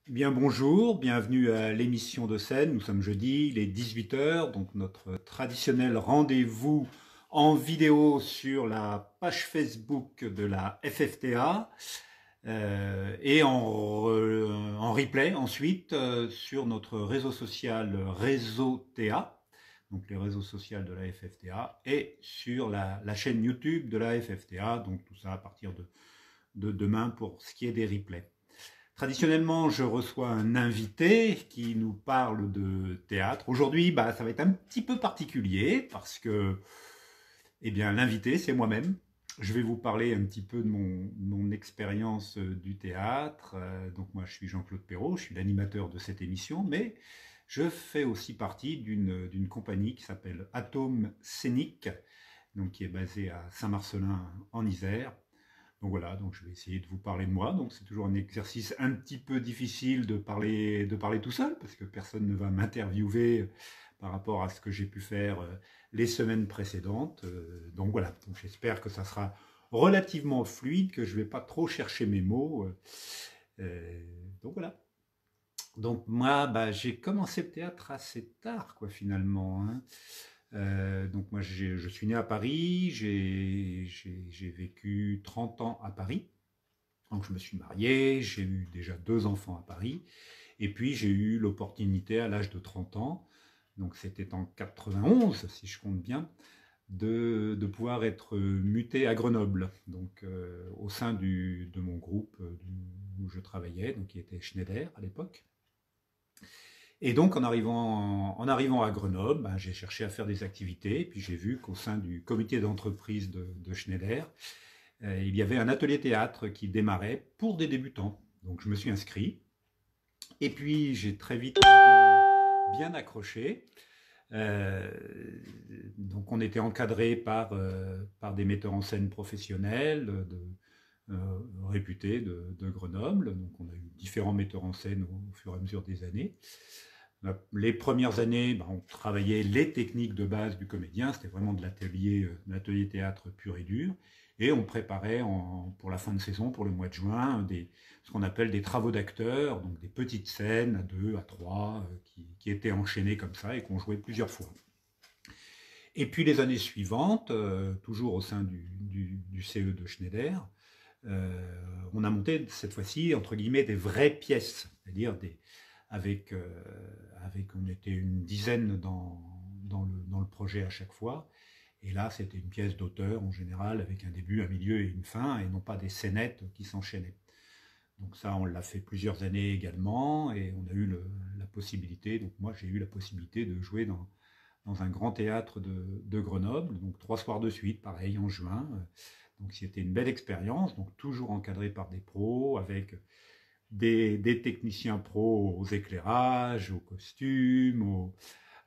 Bien bonjour, bienvenue à l'émission de scène. Nous sommes jeudi, il est 18 heures, donc notre traditionnel rendez-vous en vidéo sur la page Facebook de la FFTA et en replay ensuite sur notre réseau social Réseau TA, donc les réseaux sociaux de la FFTA, et sur la chaîne YouTube de la FFTA, donc tout ça à partir de demain pour ce qui est des replays. Traditionnellement, je reçois un invité qui nous parle de théâtre. Aujourd'hui, ça va être un petit peu particulier parce que, eh bien, l'invité, c'est moi-même. Je vais vous parler un petit peu de mon expérience du théâtre. Donc moi, je suis Jean-Claude Perrault, je suis l'animateur de cette émission, mais je fais aussi partie d'une compagnie qui s'appelle Atome Scénique, donc qui est basée à Saint-Marcellin en Isère. Donc voilà, donc je vais essayer de vous parler de moi. Donc c'est toujours un exercice un petit peu difficile de parler tout seul, parce que personne ne va m'interviewer par rapport à ce que j'ai pu faire les semaines précédentes. Donc voilà, donc j'espère que ça sera relativement fluide, que je ne vais pas trop chercher mes mots. Donc voilà. Donc moi, j'ai commencé le théâtre assez tard, quoi, finalement, hein. Donc moi, je suis né à Paris, j'ai vécu 30 ans à Paris. Donc je me suis marié, j'ai eu déjà 2 enfants à Paris, et puis j'ai eu l'opportunité à l'âge de 30 ans, donc c'était en 91 si je compte bien, de pouvoir être muté à Grenoble, donc au sein de mon groupe où je travaillais, donc qui était Schneider à l'époque. Et donc en arrivant à Grenoble, j'ai cherché à faire des activités, et puis j'ai vu qu'au sein du comité d'entreprise de Schneider, il y avait un atelier théâtre qui démarrait pour des débutants. Donc je me suis inscrit. Et puis j'ai très vite bien accroché. Euh, donc on était encadré par des metteurs en scène professionnels réputés de Grenoble. Donc on a eu différents metteurs en scène au fur et à mesure des années. Les premières années, on travaillait les techniques de base du comédien, c'était vraiment de l'atelier théâtre pur et dur, et on préparait pour la fin de saison, pour le mois de juin, ce qu'on appelle des travaux d'acteurs, donc des petites scènes à 2, à 3, qui étaient enchaînées comme ça et qu'on jouait plusieurs fois. Et puis les années suivantes, toujours au sein du CE de Schneider, on a monté cette fois-ci, entre guillemets, des vraies pièces, c'est-à-dire avec, on était une dizaine dans le projet à chaque fois. Et là, c'était une pièce d'auteur en général, avec un début, un milieu et une fin, et non pas des scénettes qui s'enchaînaient. Donc ça, on l'a fait plusieurs années également, et on a eu la possibilité, donc moi j'ai eu la possibilité de jouer dans un grand théâtre de Grenoble, donc 3 soirs de suite, pareil, en juin. Donc c'était une belle expérience, donc toujours encadré par des pros, avec des techniciens pros aux éclairages, aux costumes,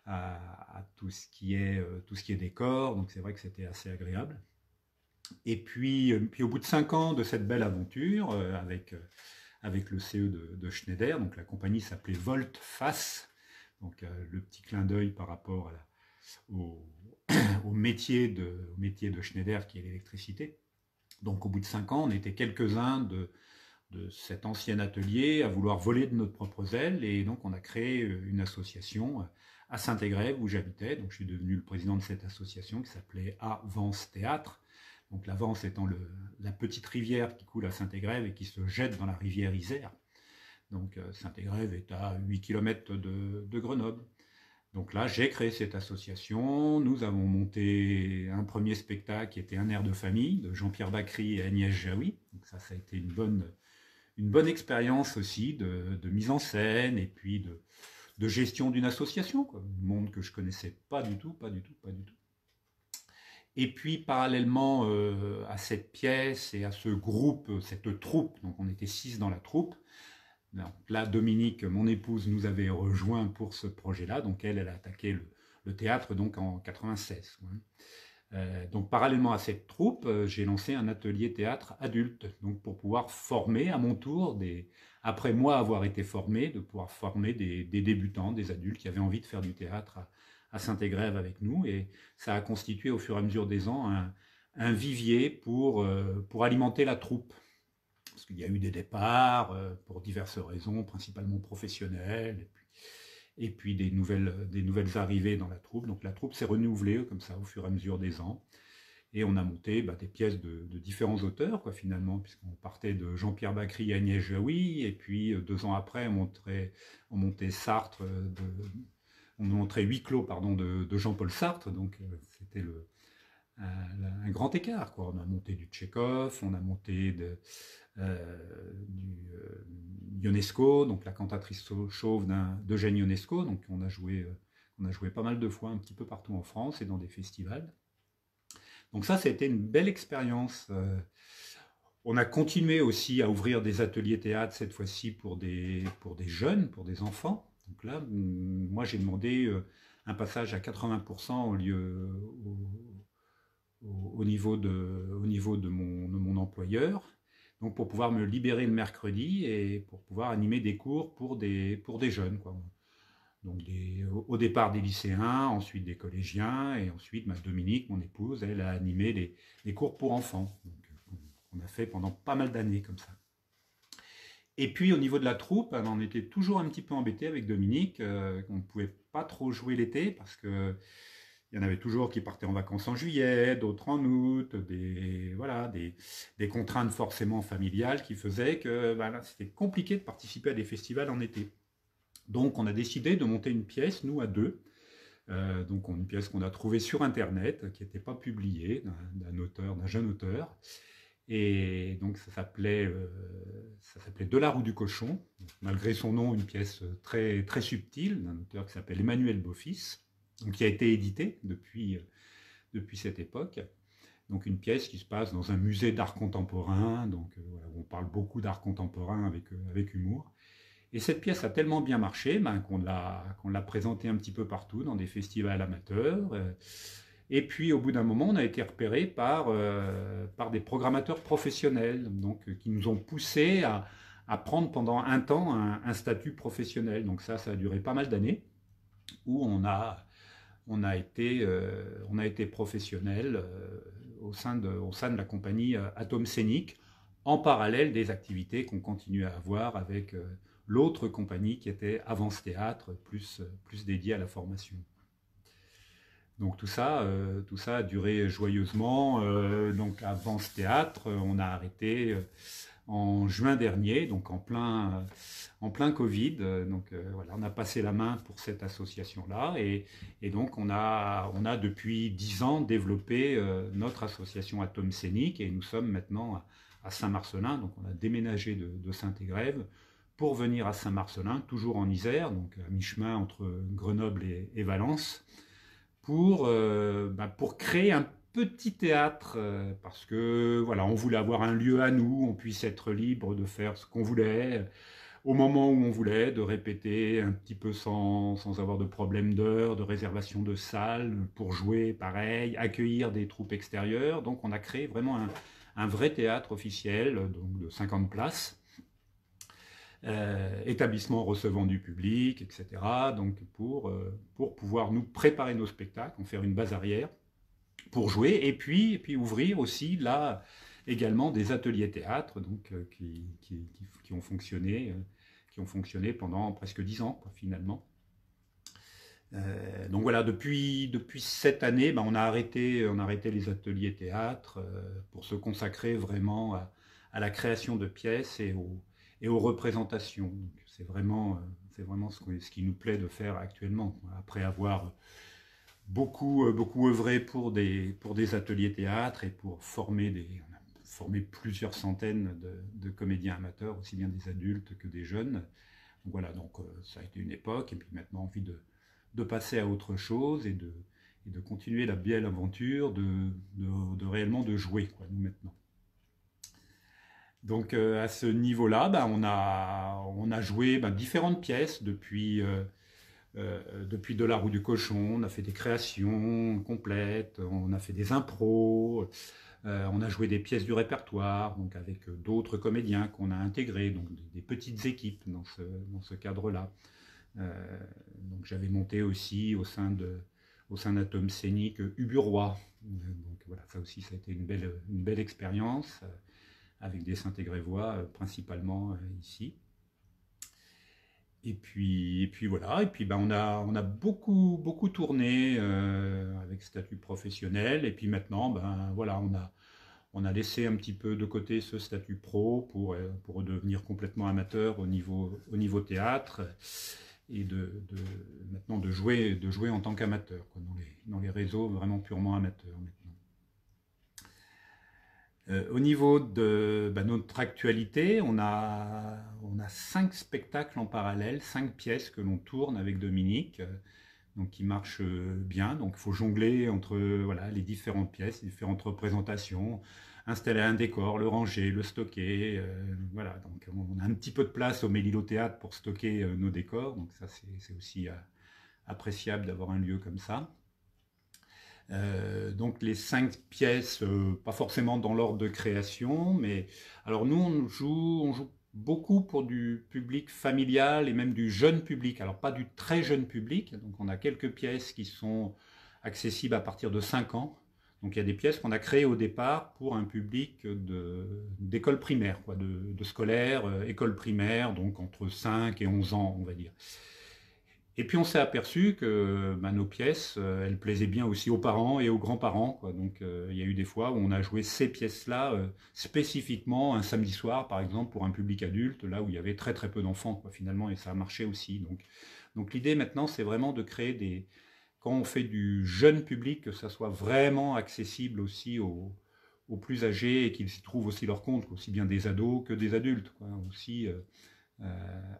à tout ce qui est décor. Donc c'est vrai que c'était assez agréable. Et puis au bout de 5 ans de cette belle aventure, avec le CE de Schneider, donc la compagnie s'appelait Voltface, donc le petit clin d'œil par rapport au, au métier de Schneider qui est l'électricité. Donc au bout de 5 ans, on était quelques-uns de cet ancien atelier à vouloir voler de notre propre aile, et donc on a créé une association à Saint-Égrève où j'habitais. Donc je suis devenu le président de cette association qui s'appelait Avance Théâtre. Donc la Vence étant la petite rivière qui coule à Saint-Égrève et qui se jette dans la rivière Isère. Donc Saint-Égrève est à 8 km de Grenoble. Donc là, j'ai créé cette association. Nous avons monté un premier spectacle qui était Un air de famille de Jean-Pierre Bacry et Agnès Jaoui. Donc ça a été une bonne expérience aussi de mise en scène et puis de gestion d'une association, quoi. Un monde que je connaissais pas du tout, pas du tout, pas du tout. Et puis parallèlement à cette pièce et à ce groupe, cette troupe, donc on était 6 dans la troupe. Donc là, Dominique, mon épouse, nous avait rejoint pour ce projet-là. Donc elle a attaqué le théâtre donc en 96. Donc parallèlement à cette troupe, j'ai lancé un atelier théâtre adulte, donc pour pouvoir former à mon tour, après moi avoir été formé, de pouvoir former des débutants, des adultes qui avaient envie de faire du théâtre à Saint-Égrève avec nous. Et ça a constitué au fur et à mesure des ans un vivier pour alimenter la troupe. parce qu'il y a eu des départs pour diverses raisons, principalement professionnelles, et puis des nouvelles arrivées dans la troupe. Donc la troupe s'est renouvelée comme ça au fur et à mesure des ans. Et on a monté des pièces de différents auteurs, quoi, finalement, puisqu'on partait de Jean-Pierre Bacry et Agnès Jaoui, et puis 2 ans après, on montait Sartre, on montrait Huis clos, pardon, de Jean-Paul Sartre, donc c'était un grand écart, quoi. On a monté du Tchekhov, on a monté du Ionesco, donc la cantatrice chauve d'Eugène Ionesco, donc on a joué pas mal de fois un petit peu partout en France et dans des festivals. Donc ça a été une belle expérience. On a continué aussi à ouvrir des ateliers théâtre, cette fois-ci pour des jeunes, pour des enfants. Donc là, moi j'ai demandé un passage à 80% au niveau de mon employeur, donc pour pouvoir me libérer le mercredi et pour pouvoir animer des cours pour des jeunes, quoi. Donc au départ des lycéens, ensuite des collégiens, et ensuite Dominique, mon épouse, elle a animé les cours pour enfants. Donc, on a fait pendant pas mal d'années comme ça. Et puis au niveau de la troupe, on était toujours un petit peu embêtés avec Dominique, qu'on ne pouvait pas trop jouer l'été, parce que il y en avait toujours qui partaient en vacances en juillet, d'autres en août, des contraintes forcément familiales qui faisaient que c'était compliqué de participer à des festivals en été. Donc on a décidé de monter une pièce, nous à 2, donc une pièce qu'on a trouvée sur internet, qui n'était pas publiée, d'un jeune auteur, et donc ça s'appelait De la roue du cochon, malgré son nom, une pièce très, très subtile, d'un auteur qui s'appelle Emmanuel Beaufils, qui a été édité depuis cette époque. Donc une pièce qui se passe dans un musée d'art contemporain, donc on parle beaucoup d'art contemporain avec humour. Et cette pièce a tellement bien marché qu'on l'a présentée un petit peu partout, dans des festivals amateurs. Et puis, au bout d'un moment, on a été repéré par des programmateurs professionnels, donc, qui nous ont poussé à prendre pendant un temps un statut professionnel. Donc ça a duré pas mal d'années, où on a été professionnel au sein de la compagnie Atome Scénique, en parallèle des activités qu'on continuait à avoir avec l'autre compagnie qui était Avance Théâtre, plus dédiée à la formation. Donc tout ça a duré joyeusement. Donc Avance Théâtre, on a arrêté en juin dernier, donc en plein Covid. Donc on a passé la main pour cette association-là, et donc on a depuis 10 ans développé notre association Atome Scénique, et nous sommes maintenant à Saint-Marcellin. Donc on a déménagé de Saint-Égrève pour venir à Saint-Marcellin, toujours en Isère, donc à mi-chemin entre Grenoble et Valence, pour créer un petit théâtre, parce que on voulait avoir un lieu à nous, on puisse être libre de faire ce qu'on voulait, au moment où on voulait, de répéter un petit peu sans avoir de problème d'heure, de réservation de salle, pour jouer pareil, accueillir des troupes extérieures. Donc on a créé vraiment un vrai théâtre officiel, donc de 50 places, établissement recevant du public, etc. Donc pour pouvoir nous préparer nos spectacles, en faire une base arrière, pour jouer, et puis ouvrir aussi là également des ateliers théâtre, donc qui ont fonctionné pendant presque 10 ans, quoi, finalement. Donc voilà, depuis cette année, on a arrêté les ateliers théâtre pour se consacrer vraiment à la création de pièces et aux représentations. C'est vraiment ce qui nous plaît de faire actuellement, après avoir beaucoup œuvré pour des ateliers théâtre et pour former plusieurs centaines de comédiens amateurs, aussi bien des adultes que des jeunes. Donc voilà, ça a été une époque, et puis maintenant envie de passer à autre chose et de continuer la belle aventure de réellement de jouer, quoi, nous, maintenant. Donc à ce niveau-là, on a joué différentes pièces depuis De la roue du cochon. On a fait des créations complètes, on a fait des impros, on a joué des pièces du répertoire, donc avec d'autres comédiens qu'on a intégrés, donc des petites équipes dans ce cadre-là. Donc j'avais monté aussi au sein d'Atome Scénique Uburois. Donc voilà, ça aussi, ça a été une belle expérience, avec des Saint-Égrévois principalement ici. Et puis voilà, et puis ben, on a beaucoup tourné avec statut professionnel, et puis maintenant, ben, voilà, on a laissé un petit peu de côté ce statut pro pour devenir complètement amateur au niveau théâtre, et maintenant de jouer en tant qu'amateur, quoi, dans les réseaux vraiment purement amateurs maintenant. Au niveau de notre actualité, on a 5 spectacles en parallèle, 5 pièces que l'on tourne avec Dominique, donc qui marchent bien. Donc il faut jongler entre voilà, les différentes pièces, les différentes représentations, installer un décor, le ranger, le stocker. Voilà, donc on a un petit peu de place au Mélilo Théâtre pour stocker nos décors, donc ça c'est aussi appréciable d'avoir un lieu comme ça. Donc les 5 pièces, pas forcément dans l'ordre de création, mais alors nous on joue beaucoup pour du public familial et même du jeune public, alors pas du très jeune public, donc on a quelques pièces qui sont accessibles à partir de 5 ans, donc il y a des pièces qu'on a créées au départ pour un public d'école primaire, quoi, de scolaire, école primaire, donc entre 5 et 11 ans on va dire. Et puis on s'est aperçu que nos pièces, elles plaisaient bien aussi aux parents et aux grands-parents, quoi. Donc il y a eu des fois où on a joué ces pièces-là spécifiquement un samedi soir, par exemple, pour un public adulte, là où il y avait très très peu d'enfants, quoi, finalement, et ça a marché aussi. Donc l'idée maintenant, c'est vraiment de créer quand on fait du jeune public, que ça soit vraiment accessible aussi aux plus âgés et qu'ils y trouvent aussi leur compte, aussi bien des ados que des adultes, quoi, aussi.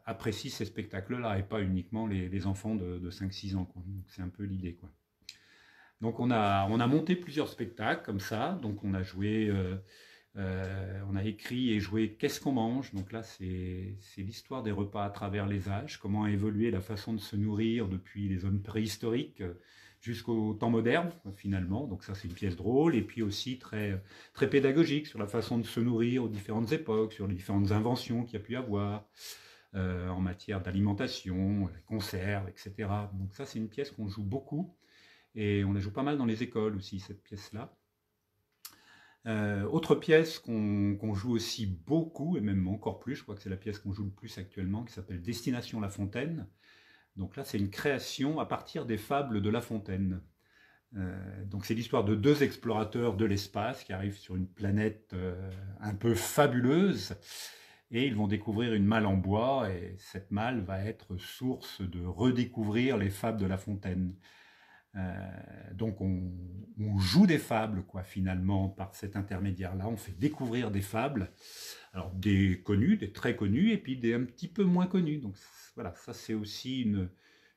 Apprécient ces spectacles-là et pas uniquement les enfants de 5-6 ans, quoi. C'est un peu l'idée, quoi. Donc on a monté plusieurs spectacles comme ça. Donc on a joué, on a écrit et joué Qu'est-ce qu'on mange. Donc là c'est l'histoire des repas à travers les âges, comment a évolué la façon de se nourrir depuis les hommes préhistoriques jusqu'au temps moderne finalement. Donc ça c'est une pièce drôle et puis aussi très, très pédagogique sur la façon de se nourrir aux différentes époques, sur les différentes inventions qu'il y a pu y avoir en matière d'alimentation, conserves, etc. Donc ça c'est une pièce qu'on joue beaucoup et on la joue pas mal dans les écoles aussi, cette pièce-là. Autre pièce qu'on joue aussi beaucoup, et même encore plus, je crois que c'est la pièce qu'on joue le plus actuellement, qui s'appelle Destination La Fontaine. Donc là, c'est une création à partir des fables de La Fontaine. Donc c'est l'histoire de 2 explorateurs de l'espace qui arrivent sur une planète un peu fabuleuse, et ils vont découvrir une malle en bois, et cette malle va être source de redécouvrir les fables de La Fontaine. Donc on joue des fables, quoi, finalement, par cet intermédiaire-là. On fait découvrir des fables, alors des connus, des très connus, et puis des un petit peu moins connus. Donc voilà, ça c'est aussi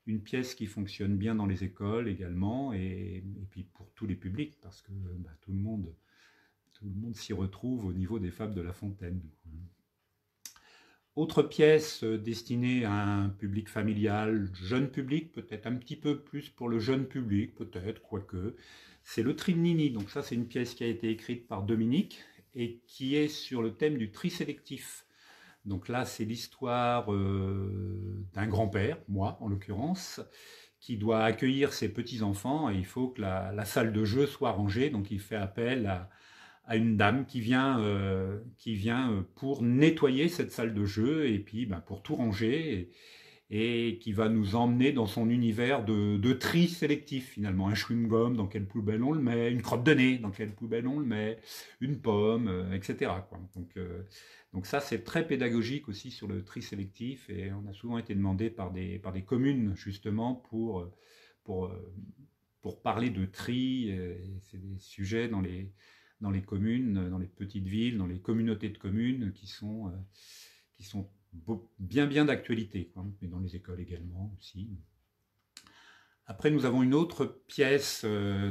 une pièce qui fonctionne bien dans les écoles également, et puis pour tous les publics, parce que tout le monde s'y retrouve au niveau des fables de La Fontaine. Autre pièce destinée à un public familial, jeune public, peut-être un petit peu plus pour le jeune public, peut-être, quoique, c'est le tri de Nini. Donc ça, c'est une pièce qui a été écrite par Dominique et qui est sur le thème du tri sélectif. Donc là, c'est l'histoire d'un grand-père, moi en l'occurrence, qui doit accueillir ses petits-enfants, et il faut que la salle de jeu soit rangée. Donc il fait appel à une dame qui vient pour nettoyer cette salle de jeu et puis pour tout ranger, et qui va nous emmener dans son univers de tri sélectif finalement. Un chewing-gum, dans quelle poubelle on le met, une crotte de nez, dans quelle poubelle on le met, une pomme, etc., quoi. Donc ça c'est très pédagogique aussi sur le tri sélectif, et on a souvent été demandé par des communes justement pour parler de tri. C'est des sujets dans les communes, dans les petites villes, dans les communautés de communes qui sont bien d'actualité, quoi, mais dans les écoles également aussi. Après, nous avons une autre pièce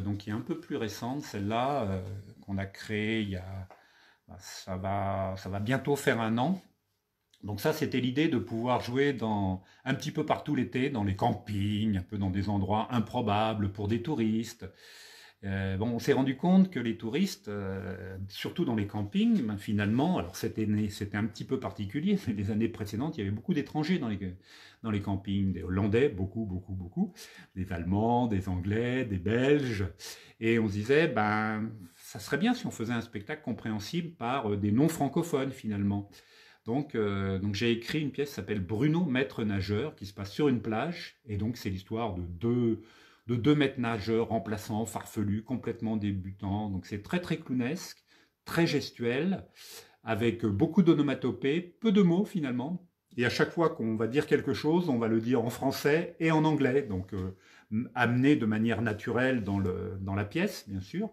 donc, qui est un peu plus récente, celle-là, qu'on a créée il y a... ça va bientôt faire 1 an. Donc ça, c'était l'idée de pouvoir jouer un petit peu partout l'été, dans les campings, un peu dans des endroits improbables pour des touristes. On s'est rendu compte que les touristes, surtout dans les campings, finalement, alors cette année c'était un petit peu particulier, mais les années précédentes, il y avait beaucoup d'étrangers dans les campings, des Hollandais, beaucoup, des Allemands, des Anglais, des Belges, et on se disait, ça serait bien si on faisait un spectacle compréhensible par des non-francophones finalement. Donc j'ai écrit une pièce qui s'appelle Bruno, maître nageur, qui se passe sur une plage, et donc c'est l'histoire de deux maîtres nageurs remplaçants, farfelus, complètement débutants. Donc c'est très très clownesque, très gestuel, avec beaucoup d'onomatopées, peu de mots finalement. Et à chaque fois qu'on va dire quelque chose, on va le dire en français et en anglais, donc amené de manière naturelle dans la pièce, bien sûr.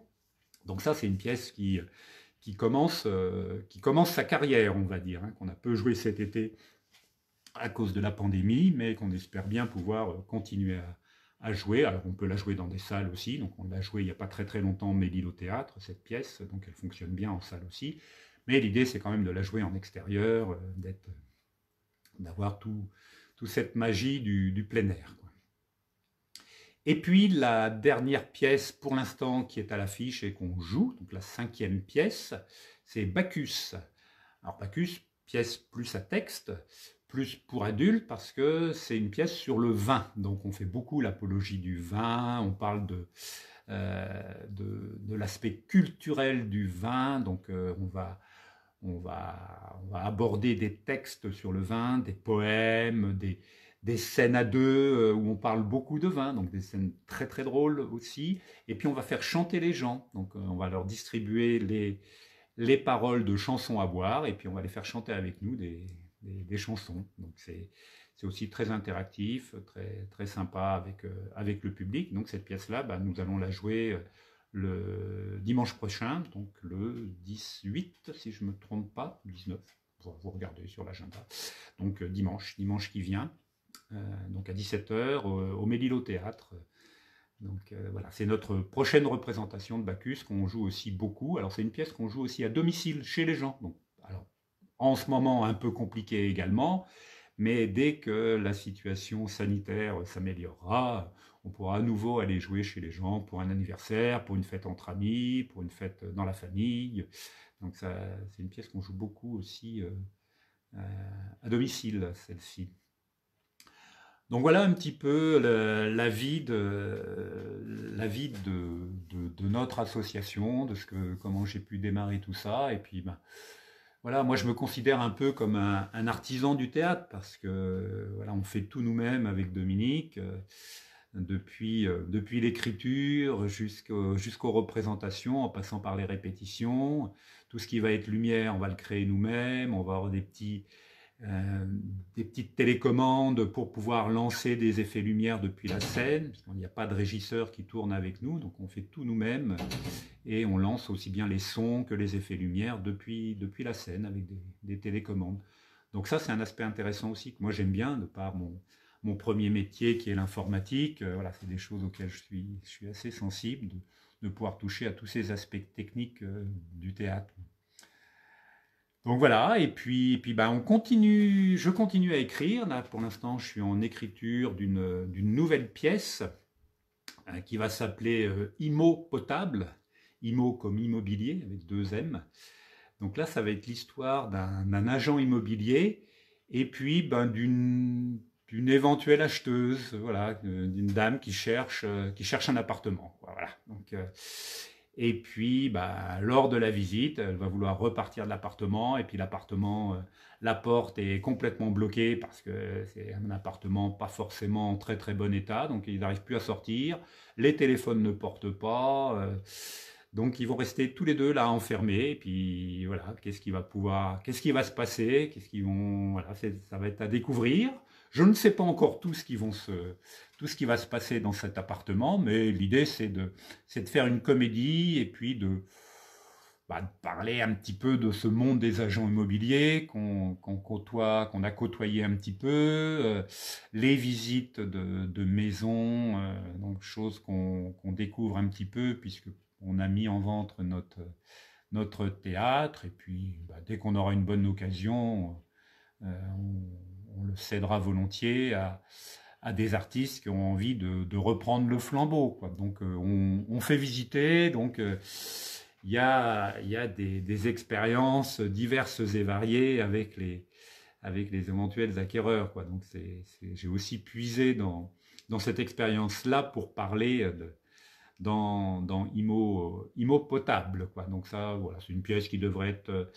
Donc ça, c'est une pièce qui commence sa carrière, on va dire, hein, qu'on a peu joué cet été à cause de la pandémie, mais qu'on espère bien pouvoir continuer à jouer. Alors on peut la jouer dans des salles aussi, donc on l'a joué il n'y a pas très très longtemps au Ménil au théâtre, cette pièce, donc elle fonctionne bien en salle aussi. Mais l'idée c'est quand même de la jouer en extérieur, d'avoir toute cette magie du plein air, quoi. Et puis la dernière pièce pour l'instant qui est à l'affiche et qu'on joue, donc la 5e pièce, c'est Bacchus. Alors Bacchus, pièce plus à texte, plus pour adultes, parce que c'est une pièce sur le vin. Donc on fait beaucoup l'apologie du vin, on parle de l'aspect culturel du vin, donc on va aborder des textes sur le vin, des poèmes, des scènes à deux où on parle beaucoup de vin, donc des scènes très très drôles aussi. Et puis on va faire chanter les gens, donc on va leur distribuer les paroles de chansons à boire, et puis on va les faire chanter avec nous des chansons. Donc c'est aussi très interactif, très, très sympa avec le public. Donc cette pièce-là, nous allons la jouer le dimanche prochain, donc le 18, si je ne me trompe pas, 19, vous regardez sur l'agenda. Donc dimanche qui vient, donc à 17h au Ménil au théâtre. Donc voilà, c'est notre prochaine représentation de Bacchus qu'on joue aussi beaucoup. Alors c'est une pièce qu'on joue aussi à domicile chez les gens. Donc, alors, en ce moment un peu compliqué également, mais dès que la situation sanitaire s'améliorera, on pourra à nouveau aller jouer chez les gens pour un anniversaire, pour une fête entre amis, pour une fête dans la famille. Donc c'est une pièce qu'on joue beaucoup aussi à domicile, celle-ci. Donc voilà un petit peu la vie de notre association, comment j'ai pu démarrer tout ça. Et puis voilà, moi je me considère un peu comme un artisan du théâtre, parce que voilà, on fait tout nous-mêmes avec Dominique, depuis l'écriture jusqu'aux représentations, en passant par les répétitions. Tout ce qui va être lumière, on va le créer nous-mêmes, on va avoir des petites télécommandes pour pouvoir lancer des effets lumière depuis la scène, parce qu'il n'y a pas de régisseur qui tourne avec nous, donc on fait tout nous-mêmes, et on lance aussi bien les sons que les effets lumière depuis la scène avec des télécommandes. Donc ça, c'est un aspect intéressant aussi que moi j'aime bien, de par mon premier métier qui est l'informatique. Voilà, c'est des choses auxquelles je suis assez sensible, de pouvoir toucher à tous ces aspects techniques du théâtre. Donc voilà, et puis je continue à écrire. Là, pour l'instant, je suis en écriture d'une nouvelle pièce qui va s'appeler Immo potable, Immo comme immobilier avec 2 M. Donc là, ça va être l'histoire d'un agent immobilier et puis d'une éventuelle acheteuse, voilà, d'une dame qui cherche un appartement. Voilà. Donc et puis, lors de la visite, elle va vouloir repartir de l'appartement, et puis l'appartement, la porte est complètement bloquée parce que c'est un appartement pas forcément en très très bon état, donc ils n'arrivent plus à sortir, les téléphones ne portent pas, donc ils vont rester tous les deux là enfermés, et puis voilà, qu'est-ce qui va se passer, voilà, ça va être à découvrir. Je ne sais pas encore tout ce qui va se passer dans cet appartement, mais l'idée c'est de faire une comédie et puis de parler un petit peu de ce monde des agents immobiliers qu'on a côtoyé un petit peu, les visites de maisons, donc choses qu'on découvre un petit peu puisque on a mis en vente notre théâtre, et puis dès qu'on aura une bonne occasion, on le cédera volontiers à des artistes qui ont envie de reprendre le flambeau, quoi. Donc on fait visiter, donc il y a des expériences diverses et variées avec les éventuels acquéreurs, quoi. Donc j'ai aussi puisé dans cette expérience-là pour parler dans Imo Potable, quoi. Donc ça, voilà, c'est une pièce qui devrait être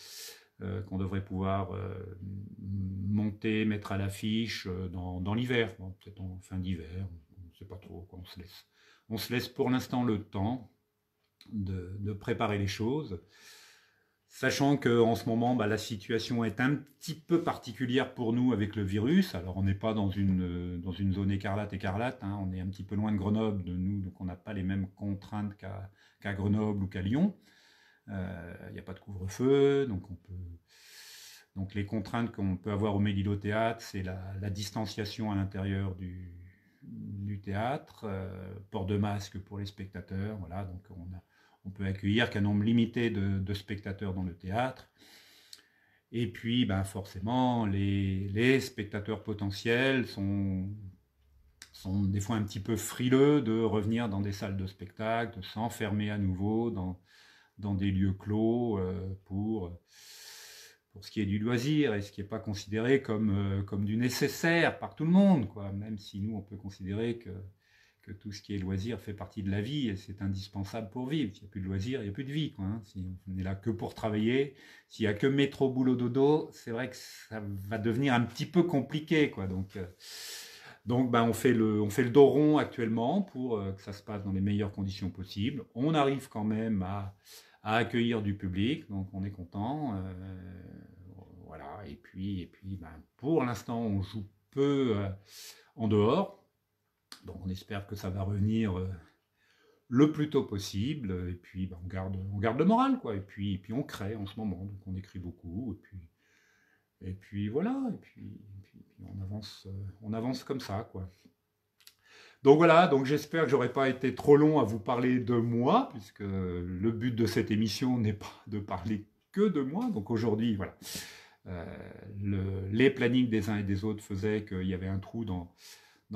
qu'on devrait pouvoir monter, mettre à l'affiche dans l'hiver, bon, peut-être en fin d'hiver, on ne sait pas trop, quoi, on se laisse pour l'instant le temps de préparer les choses, sachant qu'en ce moment, bah, la situation est un petit peu particulière pour nous avec le virus. Alors on n'est pas dans une zone écarlate, hein, on est un petit peu loin de Grenoble, de nous, donc on n'a pas les mêmes contraintes qu'à Grenoble ou qu'à Lyon. Il n'y a pas de couvre-feu, donc les contraintes qu'on peut avoir au Mélilo Théâtre, c'est la distanciation à l'intérieur du théâtre, port de masque pour les spectateurs, voilà, donc on peut accueillir qu'un nombre limité de spectateurs dans le théâtre. Et puis, ben, forcément, les spectateurs potentiels sont des fois un petit peu frileux de revenir dans des salles de spectacle, de s'enfermer à nouveau dans des lieux clos pour ce qui est du loisir et ce qui n'est pas considéré comme du nécessaire par tout le monde, quoi. Même si nous, on peut considérer que tout ce qui est loisir fait partie de la vie et c'est indispensable pour vivre. S'il n'y a plus de loisir, il n'y a plus de vie, quoi, hein. Si on n'est là que pour travailler, s'il n'y a que métro, boulot, dodo, c'est vrai que ça va devenir un petit peu compliqué, quoi. Donc ben, on fait le dos rond actuellement pour que ça se passe dans les meilleures conditions possibles. On arrive quand même à accueillir du public, donc on est content. Voilà, et puis ben, pour l'instant, on joue peu en dehors. Donc on espère que ça va revenir le plus tôt possible. Et puis ben, on garde le moral, quoi. Et puis on crée en ce moment, donc on écrit beaucoup. Et puis voilà, et puis on avance comme ça, quoi. Donc voilà, donc j'espère que j'aurai pas été trop long à vous parler de moi, puisque le but de cette émission n'est pas de parler que de moi. Donc aujourd'hui, voilà, les plannings des uns et des autres faisaient qu'il y avait un trou dans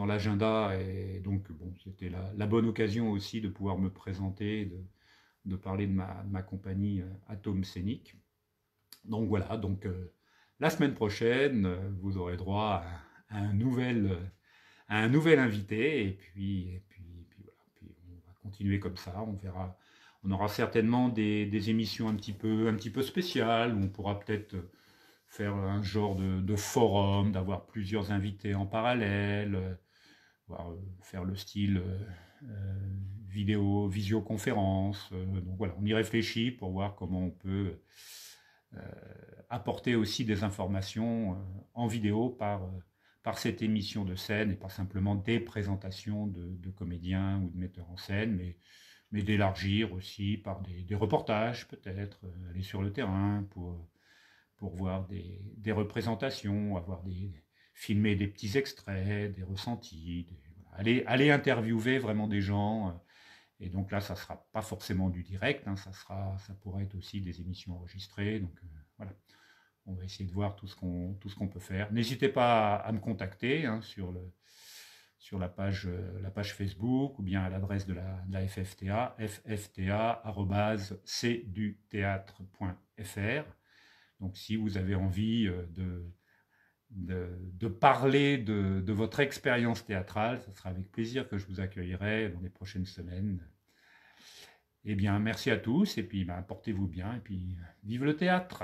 l'agenda, et donc bon, c'était la bonne occasion aussi de pouvoir me présenter, de parler de ma compagnie Atome Scénique. Donc voilà, donc la semaine prochaine, vous aurez droit à un nouvel invité, et puis voilà, puis on va continuer comme ça, on verra. On aura certainement des émissions un petit peu spéciales, où on pourra peut-être faire un genre de forum, d'avoir plusieurs invités en parallèle, faire le style visioconférence. Donc voilà, on y réfléchit pour voir comment on peut apporter aussi des informations en vidéo par cette émission de scène, et pas simplement des présentations de comédiens ou de metteurs en scène, mais d'élargir aussi par des reportages peut-être, aller sur le terrain pour voir des représentations, filmer des petits extraits, des ressentis, voilà. Aller interviewer vraiment des gens. Et donc là, ça ne sera pas forcément du direct, hein, ça pourrait être aussi des émissions enregistrées. Donc voilà, on va essayer de voir tout ce qu'on peut faire. N'hésitez pas à me contacter, hein, sur la page Facebook, ou bien à l'adresse de la FFTA, ffta@cdutheatre.fr. Donc si vous avez envie de parler de votre expérience théâtrale, ce sera avec plaisir que je vous accueillerai dans les prochaines semaines. Eh bien, merci à tous, et puis ben, portez-vous bien, et puis vive le théâtre!